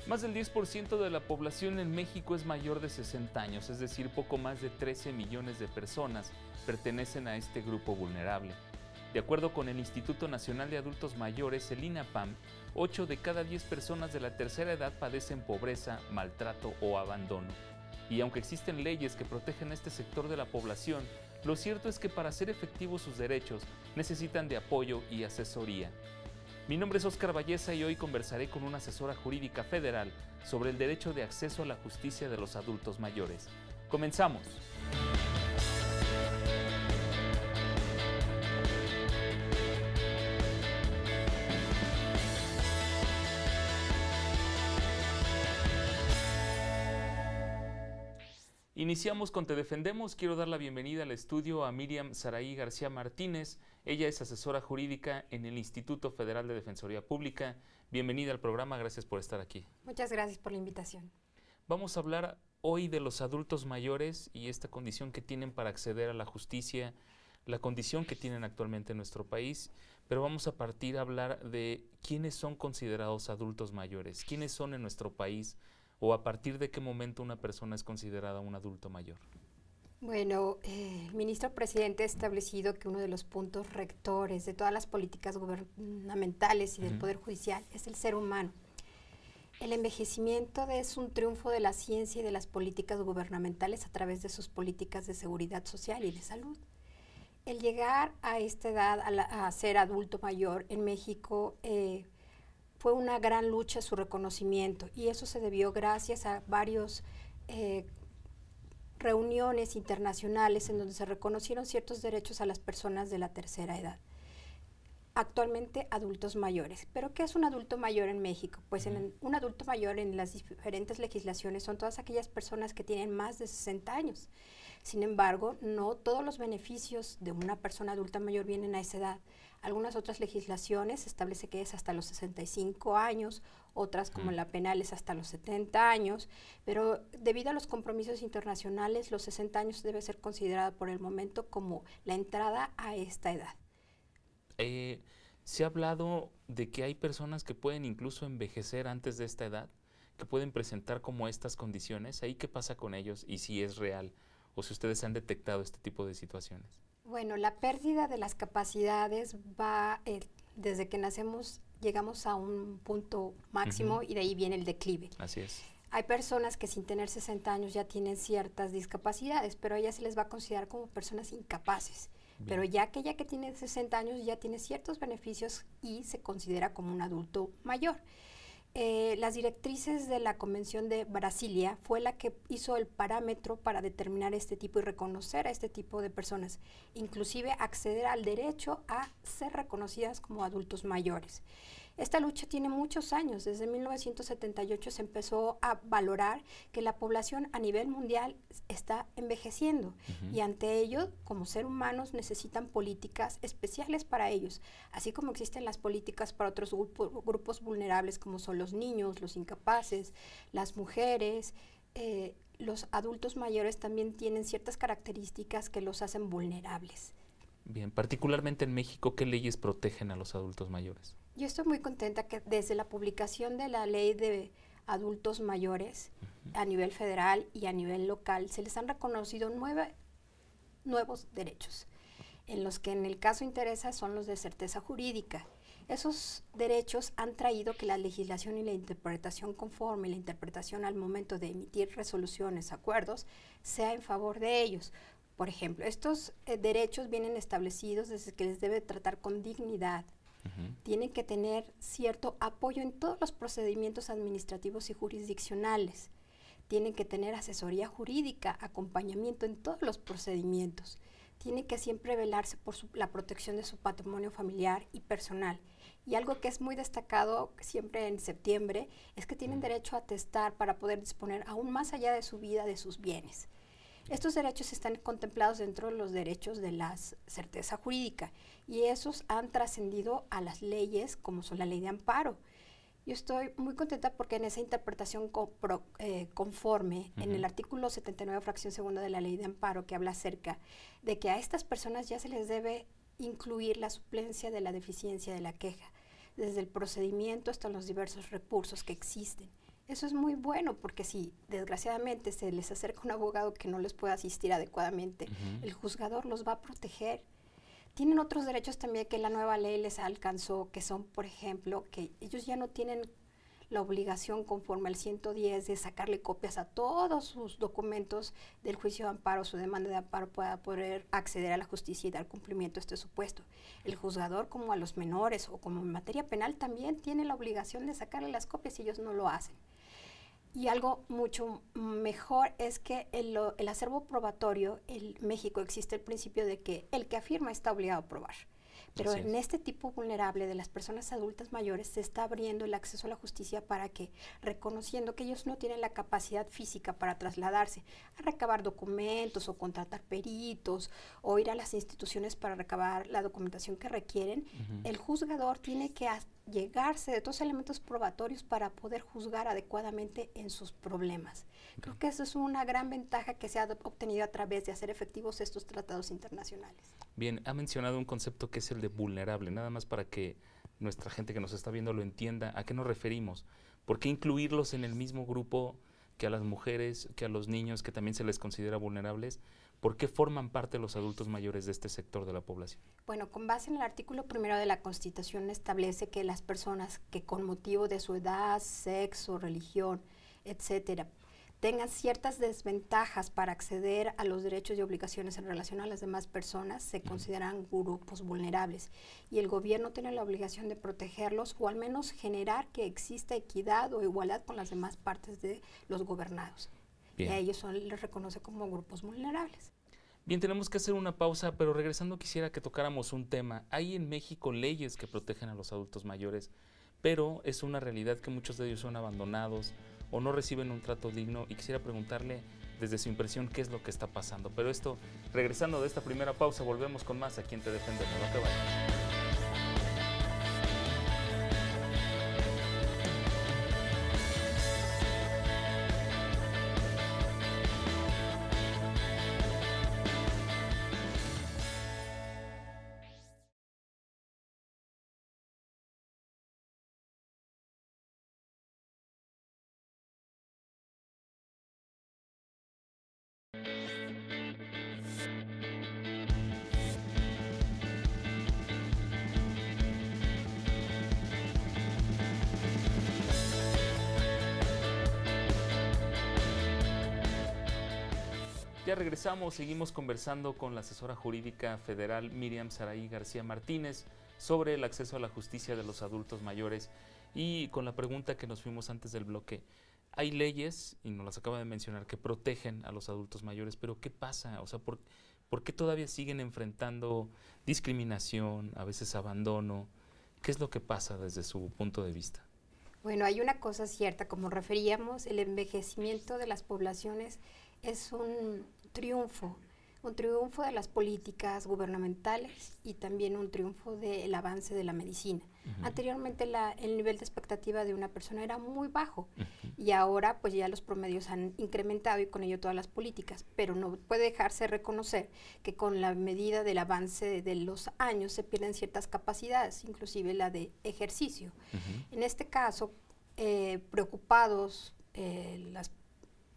Más del 10% de la población en México es mayor de 60 años, es decir, poco más de 13 millones de personas pertenecen a este grupo vulnerable. De acuerdo con el Instituto Nacional de Adultos Mayores, el INAPAM, 8 de cada 10 personas de la tercera edad padecen pobreza, maltrato o abandono. Y aunque existen leyes que protegen a este sector de la población, lo cierto es que para hacer efectivos sus derechos necesitan de apoyo y asesoría. Mi nombre es Óscar Valleza y hoy conversaré con una asesora jurídica federal sobre el derecho de acceso a la justicia de los adultos mayores. ¡Comenzamos! Iniciamos con Te Defendemos. Quiero dar la bienvenida al estudio a Miriam Saraí García Martínez. Ella es asesora jurídica en el Instituto Federal de Defensoría Pública. Bienvenida al programa, gracias por estar aquí. Muchas gracias por la invitación. Vamos a hablar hoy de los adultos mayores y esta condición que tienen para acceder a la justicia, la condición que tienen actualmente en nuestro país, pero vamos a partir a hablar de quiénes son considerados adultos mayores, quiénes son en nuestro país, o a partir de qué momento una persona es considerada un adulto mayor. Bueno, el ministro presidente ha establecido que uno de los puntos rectores de todas las políticas gubernamentales y del Poder Judicial es el ser humano. El envejecimiento es un triunfo de la ciencia y de las políticas gubernamentales a través de sus políticas de seguridad social y de salud. El llegar a esta edad, a ser adulto mayor en México, fue una gran lucha su reconocimiento, y eso se debió gracias a varios reuniones internacionales en donde se reconocieron ciertos derechos a las personas de la tercera edad. Actualmente adultos mayores. ¿Pero qué es un adulto mayor en México? Pues un adulto mayor en las diferentes legislaciones son todas aquellas personas que tienen más de 60 años. Sin embargo, no todos los beneficios de una persona adulta mayor vienen a esa edad. Algunas otras legislaciones establece que es hasta los 65 años, otras como la penal es hasta los 70 años, pero debido a los compromisos internacionales, los 60 años debe ser considerado por el momento como la entrada a esta edad. Se ha hablado de que hay personas que pueden incluso envejecer antes de esta edad, que pueden presentar como estas condiciones. ¿Ahí qué pasa con ellos y si es real o si ustedes han detectado este tipo de situaciones? Bueno, la pérdida de las capacidades va desde que nacemos, llegamos a un punto máximo y de ahí viene el declive. Así es. Hay personas que sin tener 60 años ya tienen ciertas discapacidades, pero a ellas se les va a considerar como personas incapaces. Bien. Pero ya aquella que tiene 60 años ya tiene ciertos beneficios y se considera como un adulto mayor. Las directrices de la Convención de Brasilia fue la que hizo el parámetro para determinar este tipo y reconocer a este tipo de personas, inclusive acceder al derecho a ser reconocidas como adultos mayores. Esta lucha tiene muchos años. Desde 1978 se empezó a valorar que la población a nivel mundial está envejeciendo y ante ello, como seres humanos, necesitan políticas especiales para ellos, así como existen las políticas para otros grupos vulnerables como son los niños, los incapaces, las mujeres. Los adultos mayores también tienen ciertas características que los hacen vulnerables. Bien, particularmente en México, ¿qué leyes protegen a los adultos mayores? Yo estoy muy contenta que desde la publicación de la ley de adultos mayores a nivel federal y a nivel local se les han reconocido nuevos derechos, en los que en el caso interesa son los de certeza jurídica. Esos derechos han traído que la legislación y la interpretación conforme, la interpretación al momento de emitir resoluciones, acuerdos, sea en favor de ellos. Por ejemplo, estos derechos vienen establecidos desde que les debe tratar con dignidad. Tienen que tener cierto apoyo en todos los procedimientos administrativos y jurisdiccionales. Tienen que tener asesoría jurídica, acompañamiento en todos los procedimientos. Tienen que siempre velarse por la protección de su patrimonio familiar y personal. Y algo que es muy destacado siempre en septiembre es que tienen derecho a atestar para poder disponer aún más allá de su vida de sus bienes. Estos derechos están contemplados dentro de los derechos de la certeza jurídica y esos han trascendido a las leyes como son la ley de amparo. Yo estoy muy contenta porque en esa interpretación conforme, en el artículo 79, fracción segunda de la ley de amparo, que habla acerca de que a estas personas ya se les debe incluir la suplencia de la deficiencia de la queja, desde el procedimiento hasta los diversos recursos que existen. Eso es muy bueno porque si desgraciadamente se les acerca un abogado que no les puede asistir adecuadamente, el juzgador los va a proteger. Tienen otros derechos también que la nueva ley les alcanzó, que son, por ejemplo, que ellos ya no tienen la obligación conforme al 110 de sacarle copias a todos sus documentos del juicio de amparo, su demanda de amparo, para poder acceder a la justicia y dar cumplimiento a este supuesto. El juzgador, como a los menores o como en materia penal, también tiene la obligación de sacarle las copias y ellos no lo hacen. Y algo mucho mejor es que el acervo probatorio, en México existe el principio de que el que afirma está obligado a probar. Pero en este tipo vulnerable de las personas adultas mayores se está abriendo el acceso a la justicia para que, reconociendo que ellos no tienen la capacidad física para trasladarse a recabar documentos o contratar peritos o ir a las instituciones para recabar la documentación que requieren, el juzgador tiene que llegarse de todos los elementos probatorios para poder juzgar adecuadamente en sus problemas. Creo que eso es una gran ventaja que se ha obtenido a través de hacer efectivos estos tratados internacionales. Bien, ha mencionado un concepto que es el de vulnerable, nada más para que nuestra gente que nos está viendo lo entienda. ¿A qué nos referimos? ¿Por qué incluirlos en el mismo grupo que a las mujeres, que a los niños, que también se les considera vulnerables? ¿Por qué forman parte los adultos mayores de este sector de la población? Bueno, con base en el artículo 1 de la Constitución establece que las personas que con motivo de su edad, sexo, religión, etcétera, tengan ciertas desventajas para acceder a los derechos y obligaciones en relación a las demás personas, se consideran grupos vulnerables. Y el gobierno tiene la obligación de protegerlos o al menos generar que exista equidad o igualdad con las demás partes de los gobernados. Bien. Y a ellos les reconoce como grupos vulnerables. Bien, tenemos que hacer una pausa, pero regresando quisiera que tocáramos un tema. Hay en México leyes que protegen a los adultos mayores, pero es una realidad que muchos de ellos son abandonados o no reciben un trato digno, y quisiera preguntarle desde su impresión qué es lo que está pasando. Pero esto, regresando de esta primera pausa, volvemos con más Aquí en Te Defendemos. No te vayas. Ya regresamos, seguimos conversando con la asesora jurídica federal Miriam Saraí García Martínez sobre el acceso a la justicia de los adultos mayores, y con la pregunta que nos fuimos antes del bloque. Hay leyes, y nos las acaba de mencionar, que protegen a los adultos mayores, pero ¿qué pasa? O sea, ¿por qué todavía siguen enfrentando discriminación, a veces abandono? ¿Qué es lo que pasa desde su punto de vista? Bueno, hay una cosa cierta, como referíamos, el envejecimiento de las poblaciones es un triunfo de las políticas gubernamentales y también un triunfo del avance de la medicina. Anteriormente el nivel de expectativa de una persona era muy bajo y ahora pues ya los promedios han incrementado y con ello todas las políticas, pero no puede dejarse reconocer que con la medida del avance de los años se pierden ciertas capacidades, inclusive la de ejercicio. En este caso, preocupados,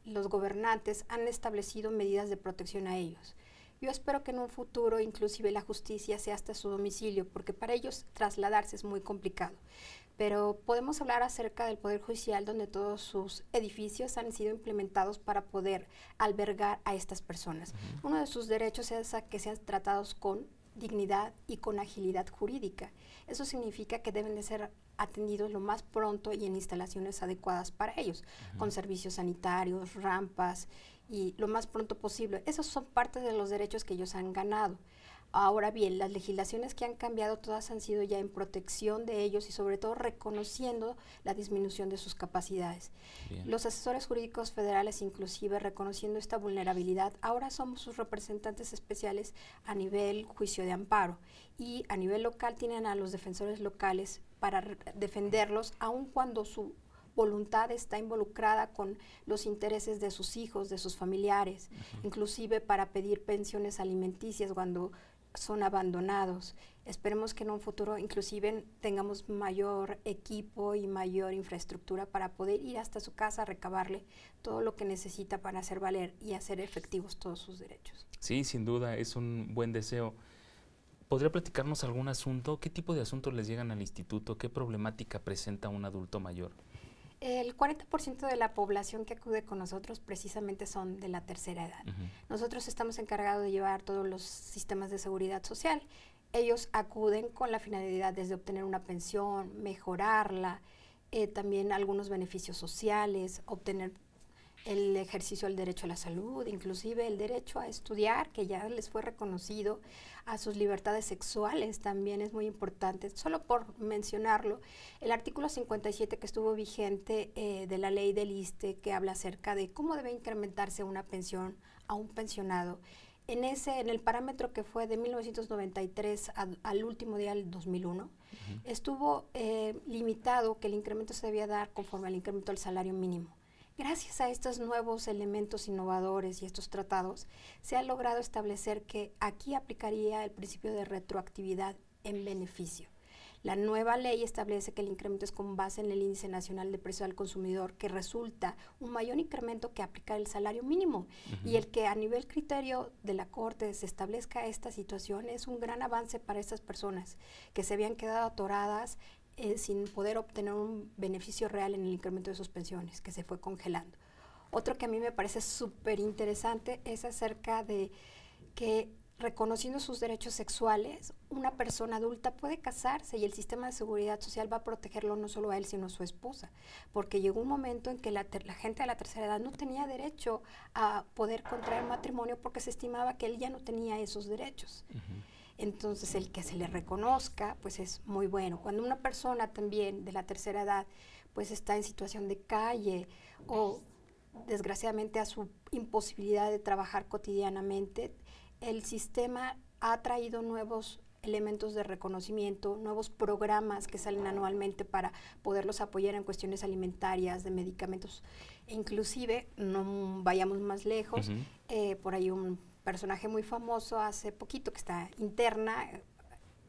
los gobernantes han establecido medidas de protección a ellos. Yo espero que en un futuro inclusive la justicia sea hasta su domicilio, porque para ellos trasladarse es muy complicado. Pero podemos hablar acerca del Poder Judicial, donde todos sus edificios han sido implementados para poder albergar a estas personas. Uno de sus derechos es a que sean tratados con dignidad y con agilidad jurídica. Eso significa que deben de ser atendidos lo más pronto y en instalaciones adecuadas para ellos, con servicios sanitarios, rampas y lo más pronto posible. Esos son parte de los derechos que ellos han ganado. Ahora bien, las legislaciones que han cambiado todas han sido ya en protección de ellos y sobre todo reconociendo la disminución de sus capacidades. Bien. Los asesores jurídicos federales, inclusive reconociendo esta vulnerabilidad, ahora somos sus representantes especiales a nivel juicio de amparo, y a nivel local tienen a los defensores locales para defenderlos, aun cuando su voluntad está involucrada con los intereses de sus hijos, de sus familiares, inclusive para pedir pensiones alimenticias cuando son abandonados. Esperemos que en un futuro inclusive tengamos mayor equipo y mayor infraestructura para poder ir hasta su casa a recabarle todo lo que necesita para hacer valer y hacer efectivos todos sus derechos. Sí, sin duda, es un buen deseo. ¿Podría platicarnos algún asunto? ¿Qué tipo de asuntos les llegan al instituto? ¿Qué problemática presenta un adulto mayor? El 40% de la población que acude con nosotros precisamente son de la tercera edad. Nosotros estamos encargados de llevar todos los sistemas de seguridad social. Ellos acuden con la finalidad desde obtener una pensión, mejorarla, también algunos beneficios sociales, obtener el ejercicio del derecho a la salud, inclusive el derecho a estudiar, que ya les fue reconocido, a sus libertades sexuales también es muy importante. Solo por mencionarlo, el artículo 57 que estuvo vigente de la ley del ISSSTE, que habla acerca de cómo debe incrementarse una pensión a un pensionado, en el parámetro que fue de 1993 al último día del 2001, estuvo limitado que el incremento se debía dar conforme al incremento del salario mínimo. Gracias a estos nuevos elementos innovadores y estos tratados, se ha logrado establecer que aquí aplicaría el principio de retroactividad en beneficio. La nueva ley establece que el incremento es con base en el índice nacional de precios al consumidor, que resulta un mayor incremento que aplicar el salario mínimo. Y el que a nivel criterio de la Corte se establezca esta situación es un gran avance para estas personas que se habían quedado atoradas sin poder obtener un beneficio real en el incremento de sus pensiones, que se fue congelando. Otro que a mí me parece súper interesante es acerca de que, reconociendo sus derechos sexuales, una persona adulta puede casarse y el sistema de seguridad social va a protegerlo no solo a él, sino a su esposa, porque llegó un momento en que la gente de la tercera edad no tenía derecho a poder contraer matrimonio porque se estimaba que él ya no tenía esos derechos. Entonces, el que se le reconozca, pues es muy bueno. Cuando una persona también de la tercera edad, pues está en situación de calle o desgraciadamente a su imposibilidad de trabajar cotidianamente, el sistema ha traído nuevos elementos de reconocimiento, nuevos programas que salen anualmente para poderlos apoyar en cuestiones alimentarias, de medicamentos, e inclusive, no vayamos más lejos, por ahí un personaje muy famoso hace poquito que está interna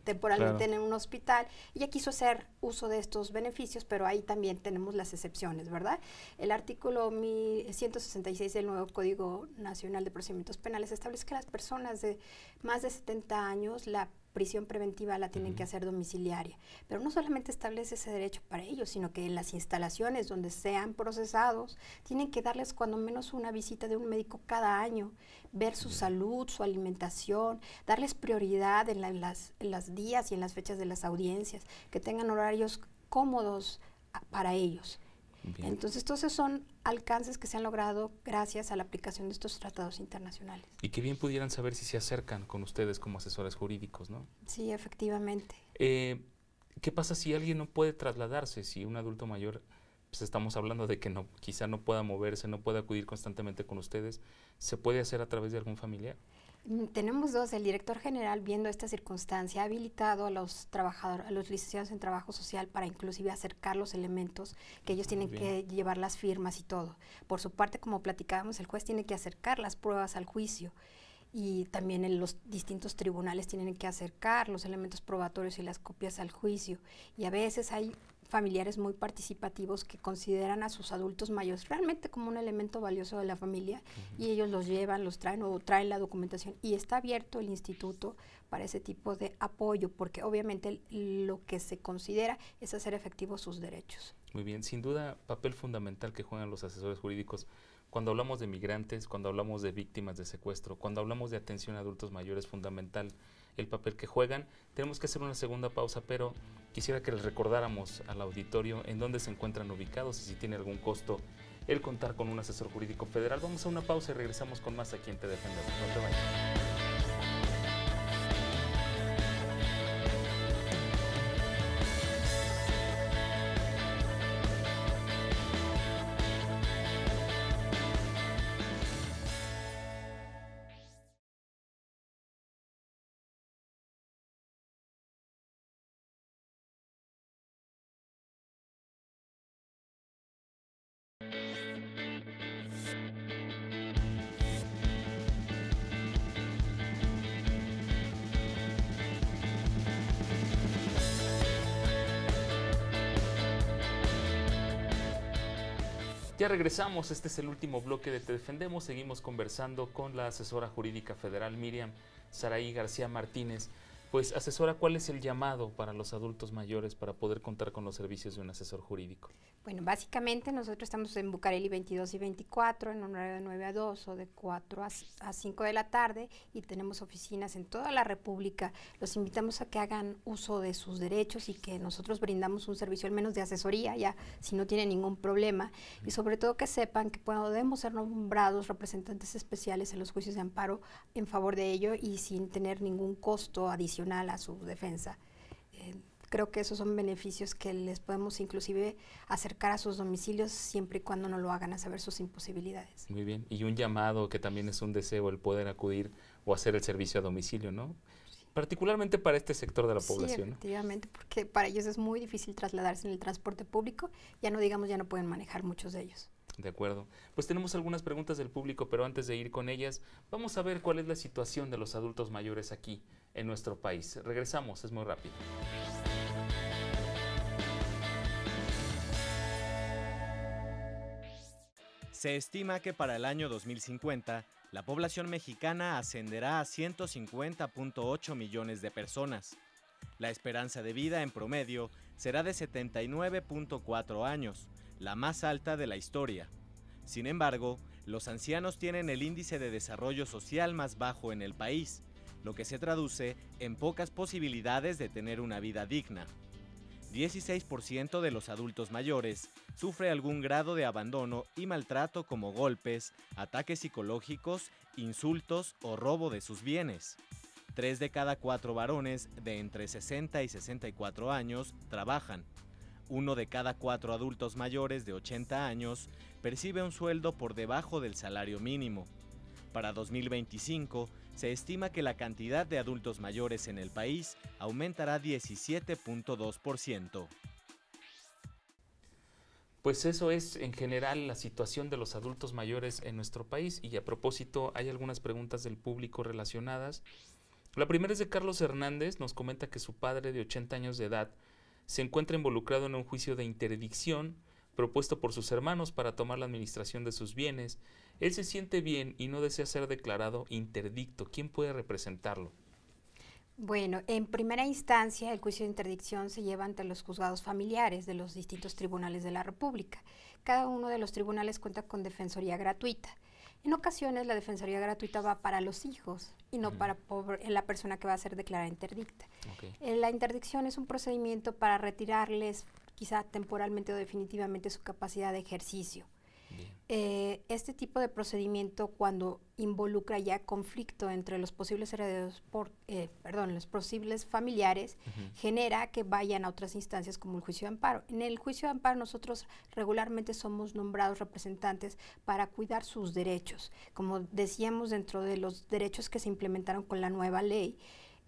temporalmente en un hospital, y ya quiso hacer uso de estos beneficios, pero ahí también tenemos las excepciones, ¿verdad? El artículo 1166 del nuevo Código Nacional de Procedimientos Penales establece que las personas de más de 70 años, la prisión preventiva la tienen que hacer domiciliaria, pero no solamente establece ese derecho para ellos, sino que en las instalaciones donde sean procesados tienen que darles cuando menos una visita de un médico cada año, ver su salud, su alimentación, darles prioridad en las días y en las fechas de las audiencias, que tengan horarios cómodos para ellos. Bien. Entonces, todos esos son alcances que se han logrado gracias a la aplicación de estos tratados internacionales. Y que bien pudieran saber si se acercan con ustedes como asesores jurídicos, ¿no? Sí, efectivamente. ¿Qué pasa si alguien no puede trasladarse? Si un adulto mayor, pues estamos hablando de que no, quizá no pueda moverse, no puede acudir constantemente con ustedes, ¿se puede hacer a través de algún familiar? Tenemos dos. El director general, viendo esta circunstancia, ha habilitado a los trabajadores, a los licenciados en trabajo social para inclusive acercar los elementos que ellos tienen que llevar las firmas y todo. Por su parte, como platicábamos, el juez tiene que acercar las pruebas al juicio, y también en los distintos tribunales tienen que acercar los elementos probatorios y las copias al juicio. Y a veces hay familiares muy participativos que consideran a sus adultos mayores realmente como un elemento valioso de la familia, y ellos los llevan, los traen o traen la documentación, y está abierto el instituto para ese tipo de apoyo, porque obviamente lo que se considera es hacer efectivos sus derechos. Muy bien, sin duda, papel fundamental que juegan los asesores jurídicos cuando hablamos de migrantes, cuando hablamos de víctimas de secuestro, cuando hablamos de atención a adultos mayores, fundamental el papel que juegan. Tenemos que hacer una segunda pausa, pero quisiera que les recordáramos al auditorio en dónde se encuentran ubicados y si tiene algún costo el contar con un asesor jurídico federal. Vamos a una pausa y regresamos con más Aquí en Te Defendemos. No te vayas. Ya regresamos, este es el último bloque de Te Defendemos. Seguimos conversando con la asesora jurídica federal Miriam Saraí García Martínez. Pues, asesora, ¿cuál es el llamado para los adultos mayores para poder contar con los servicios de un asesor jurídico? Bueno, básicamente nosotros estamos en Bucareli 22 y 24, en horario de 9 a 2 o de 4 a 5 de la tarde, y tenemos oficinas en toda la República. Los invitamos a que hagan uso de sus derechos y que nosotros brindamos un servicio al menos de asesoría, ya si no tienen ningún problema, y sobre todo que sepan que podemos ser nombrados representantes especiales en los juicios de amparo en favor de ello y sin tener ningún costo adicional a su defensa. Creo que esos son beneficios que les podemos inclusive acercar a sus domicilios siempre y cuando no lo hagan a saber sus imposibilidades. Muy bien, y un llamado que también es un deseo el poder acudir o hacer el servicio a domicilio, ¿no? Sí. Particularmente para este sector de la población. Sí, efectivamente, ¿no? Porque para ellos es muy difícil trasladarse en el transporte público, ya no pueden manejar muchos de ellos. De acuerdo. Pues tenemos algunas preguntas del público, pero antes de ir con ellas, vamos a ver cuál es la situación de los adultos mayores aquí en nuestro país. Regresamos, es muy rápido. Se estima que para el año 2050, la población mexicana ascenderá a 150.8 millones de personas. La esperanza de vida en promedio será de 79.4 años, la más alta de la historia. Sin embargo, los ancianos tienen el índice de desarrollo social más bajo en el país, lo que se traduce en pocas posibilidades de tener una vida digna. 16% de los adultos mayores sufre algún grado de abandono y maltrato como golpes, ataques psicológicos, insultos o robo de sus bienes. 3 de cada 4 varones de entre 60 y 64 años trabajan. 1 de cada 4 adultos mayores de 80 años percibe un sueldo por debajo del salario mínimo. Para 2025, se estima que la cantidad de adultos mayores en el país aumentará 17.2%. Pues eso es en general la situación de los adultos mayores en nuestro país, y a propósito hay algunas preguntas del público relacionadas. La primera es de Carlos Hernández, nos comenta que su padre de 80 años de edad se encuentra involucrado en un juicio de interdicción propuesto por sus hermanos para tomar la administración de sus bienes. Él se siente bien y no desea ser declarado interdicto. ¿Quién puede representarlo? Bueno, en primera instancia, el juicio de interdicción se lleva ante los juzgados familiares de los distintos tribunales de la República. Cada uno de los tribunales cuenta con defensoría gratuita. En ocasiones, la defensoría gratuita va para los hijos y no para la persona que va a ser declarada interdicta. Okay. La interdicción es un procedimiento para retirarles, quizá temporalmente o definitivamente, su capacidad de ejercicio. Este tipo de procedimiento, cuando involucra ya conflicto entre los posibles herederos, los posibles familiares, genera que vayan a otras instancias como el juicio de amparo. En el juicio de amparo nosotros regularmente somos nombrados representantes para cuidar sus derechos. Como decíamos, dentro de los derechos que se implementaron con la nueva ley,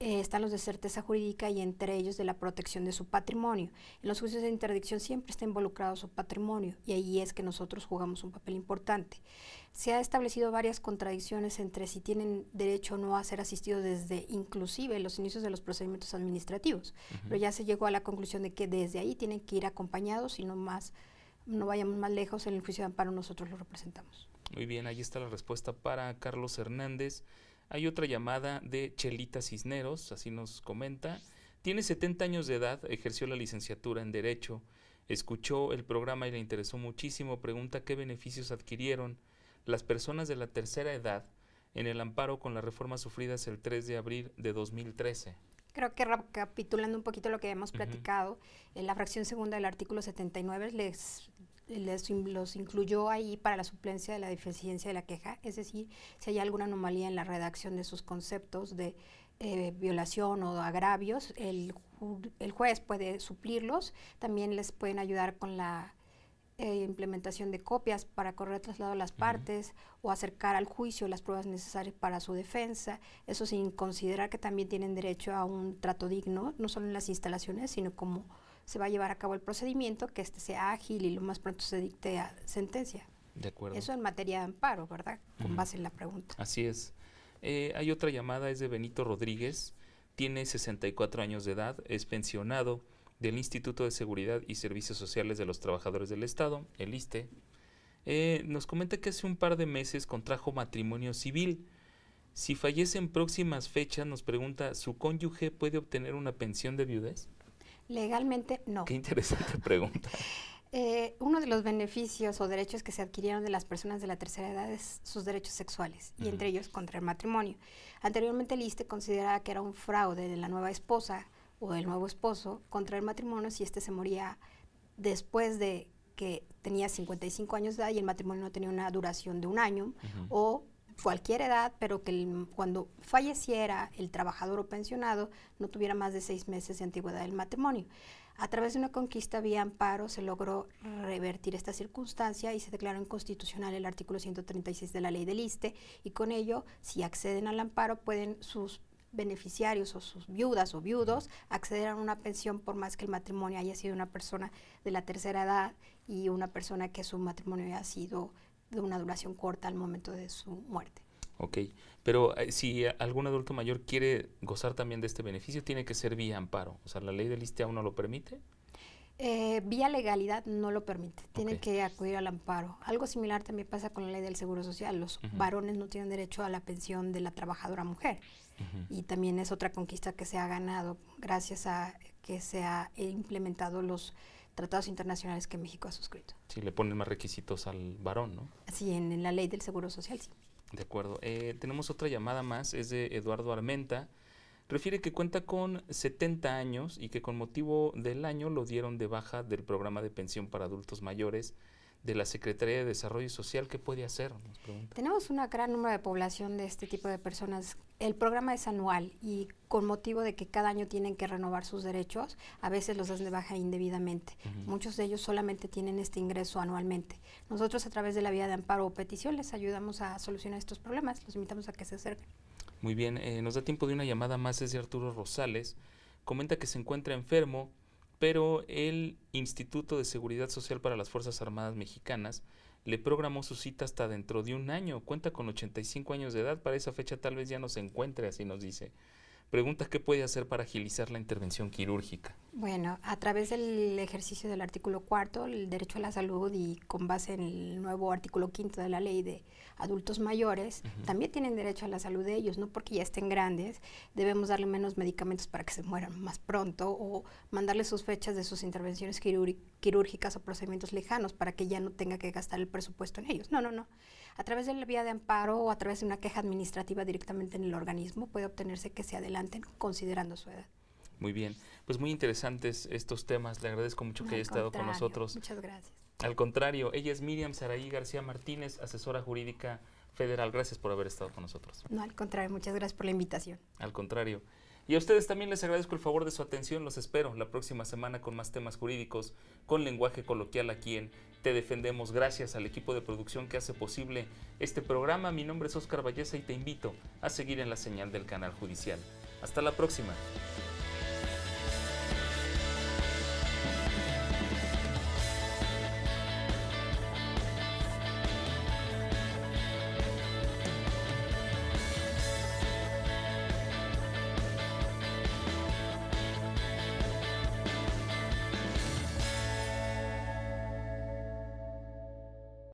están los de certeza jurídica y entre ellos de la protección de su patrimonio. En los juicios de interdicción siempre está involucrado su patrimonio y ahí es que nosotros jugamos un papel importante. Se ha establecido varias contradicciones entre si tienen derecho o no a ser asistidos desde inclusive los inicios de los procedimientos administrativos, pero ya se llegó a la conclusión de que desde ahí tienen que ir acompañados y no vayamos más lejos. En el juicio de amparo nosotros los representamos. Muy bien, ahí está la respuesta para Carlos Hernández. Hay otra llamada de Chelita Cisneros, así nos comenta. Tiene 70 años de edad, ejerció la licenciatura en Derecho, escuchó el programa y le interesó muchísimo. Pregunta qué beneficios adquirieron las personas de la tercera edad en el amparo con las reformas sufridas el 3 de abril de 2013. Creo que recapitulando un poquito lo que hemos platicado, en la fracción segunda del artículo 79 los incluyó ahí para la suplencia de la deficiencia de la queja, es decir, si hay alguna anomalía en la redacción de sus conceptos de violación o agravios, el juez puede suplirlos. También les pueden ayudar con la implementación de copias para correr traslado a las partes o acercar al juicio las pruebas necesarias para su defensa, eso sin considerar que también tienen derecho a un trato digno, no solo en las instalaciones, sino como se va a llevar a cabo el procedimiento, que sea ágil y lo más pronto se dicte a sentencia. De acuerdo. Eso en materia de amparo, ¿verdad? Con base en la pregunta. Así es. Hay otra llamada, es de Benito Rodríguez, tiene 64 años de edad, es pensionado del Instituto de Seguridad y Servicios Sociales de los Trabajadores del Estado, el ISSSTE. Nos comenta que hace un par de meses contrajo matrimonio civil. Si fallece en próximas fechas, nos pregunta, ¿su cónyuge puede obtener una pensión de viudez? Legalmente, no. Qué interesante pregunta. Uno de los beneficios o derechos que se adquirieron de las personas de la tercera edad es sus derechos sexuales, y entre ellos contraer matrimonio. Anteriormente el ISSSTE consideraba que era un fraude de la nueva esposa o del nuevo esposo contraer matrimonio si éste se moría después de que tenía 55 años de edad y el matrimonio no tenía una duración de un año, o cualquier edad, pero que cuando falleciera el trabajador o pensionado no tuviera más de 6 meses de antigüedad del matrimonio. A través de una conquista vía amparo se logró revertir esta circunstancia y se declaró inconstitucional el artículo 136 de la ley del ISSSTE, y con ello, si acceden al amparo, pueden sus beneficiarios o sus viudas o viudos acceder a una pensión por más que el matrimonio haya sido una persona de la tercera edad y una persona que su matrimonio haya sido de una duración corta al momento de su muerte. Ok, pero si algún adulto mayor quiere gozar también de este beneficio, tiene que ser vía amparo. O sea, ¿la ley del ISSSTE aún no lo permite? Vía legalidad no lo permite, tienen que acudir al amparo. Algo similar también pasa con la ley del Seguro Social. Los varones no tienen derecho a la pensión de la trabajadora mujer. Y también es otra conquista que se ha ganado gracias a que se ha implementado los tratados internacionales que México ha suscrito. Sí, le ponen más requisitos al varón, ¿no? Sí, en la ley del Seguro Social, sí. De acuerdo. Tenemos otra llamada más, es de Eduardo Armenta. Refiere que cuenta con 70 años y que con motivo del año lo dieron de baja del programa de pensión para adultos mayores de la Secretaría de Desarrollo Social. ¿Qué puede hacer? Nos pregunta. Tenemos un gran número de población de este tipo de personas. El programa es anual y con motivo de que cada año tienen que renovar sus derechos, a veces los dan de baja indebidamente. Muchos de ellos solamente tienen este ingreso anualmente. Nosotros, a través de la vía de amparo o petición, les ayudamos a solucionar estos problemas. Los invitamos a que se acerquen. Muy bien, nos da tiempo de una llamada más, es de Arturo Rosales. Comenta que se encuentra enfermo, pero el Instituto de Seguridad Social para las Fuerzas Armadas Mexicanas le programó su cita hasta dentro de un año. Cuenta con 85 años de edad, para esa fecha tal vez ya no se encuentre, así nos dice. Pregunta qué puede hacer para agilizar la intervención quirúrgica. Bueno, a través del ejercicio del artículo 4, el derecho a la salud, y con base en el nuevo artículo 5 de la ley de adultos mayores, también tienen derecho a la salud de ellos, no porque ya estén grandes, debemos darle menos medicamentos para que se mueran más pronto, o mandarle sus fechas de sus intervenciones quirúrgicas o procedimientos lejanos para que ya no tenga que gastar el presupuesto en ellos. No. A través de la vía de amparo o a través de una queja administrativa directamente en el organismo puede obtenerse que se adelanten considerando su edad. Muy bien, pues muy interesantes estos temas. Le agradezco mucho que haya estado con nosotros. Muchas gracias. Al contrario, ella es Miriam Saraí García Martínez, asesora jurídica federal. Gracias por haber estado con nosotros. No, al contrario, muchas gracias por la invitación. Al contrario. Y a ustedes también les agradezco el favor de su atención. Los espero la próxima semana con más temas jurídicos, con lenguaje coloquial aquí en Te Defendemos. Gracias al equipo de producción que hace posible este programa. Mi nombre es Óscar Valleza y te invito a seguir en la señal del canal judicial. Hasta la próxima.